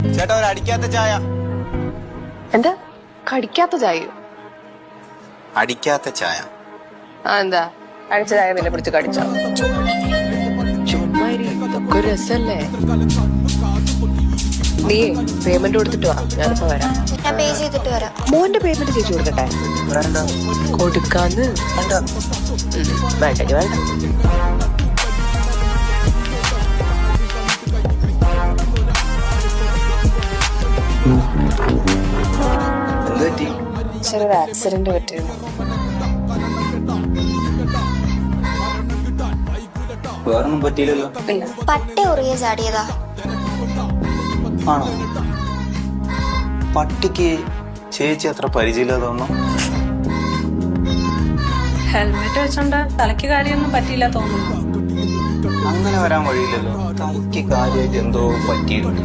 ചേട്ടാ ഒരു അടിക്കാത്ത ചായ. എന്താ കടിക്കാത്ത ചായയോ? അടിക്കാത്ത ചായ. എന്താ അടിച്ച ചായ നിന്നെ പിടിച്ച് കടിച്ചോ? ചുമ്മാരി ഇതൊക്കെ ഒരു രസല്ലേ. നീ പേയ്മെന്റ് കൊടുത്തിട്ട് വാ, ഞാനിപ്പോ വരാം. ഞാൻ പേ ചെയ്തിട്ട് വരാം. മോന്റെ പേയ്മെന്റ് ചേച്ചി കൊടുക്കട്ടെ? കൊടുക്കാന്ന് വേണ്ടെങ്കിൽ വേണ്ട. ചെറിയൊരു ആക്സിഡന്റ് പറ്റിയിരുന്നു. വേറൊന്നും പറ്റിയില്ലല്ലോ. ഇല്ല. പട്ടി ഉറിയ ചാടിയതാ. ആണോ? പട്ടിക്ക് ചേച്ചി അത്ര പരിചയമില്ലാതെ തോന്നുന്നു. ഹെൽമെറ്റ് വെച്ചോണ്ട് തലയ്ക്ക് കാര്യമൊന്നും പറ്റിയില്ല തോന്നുന്നു. അങ്ങനെ വരാൻ വഴിയില്ലല്ലോ. തലയ്ക്ക് കാര്യമായിട്ട് എന്തോ പറ്റിയിട്ടുണ്ട്.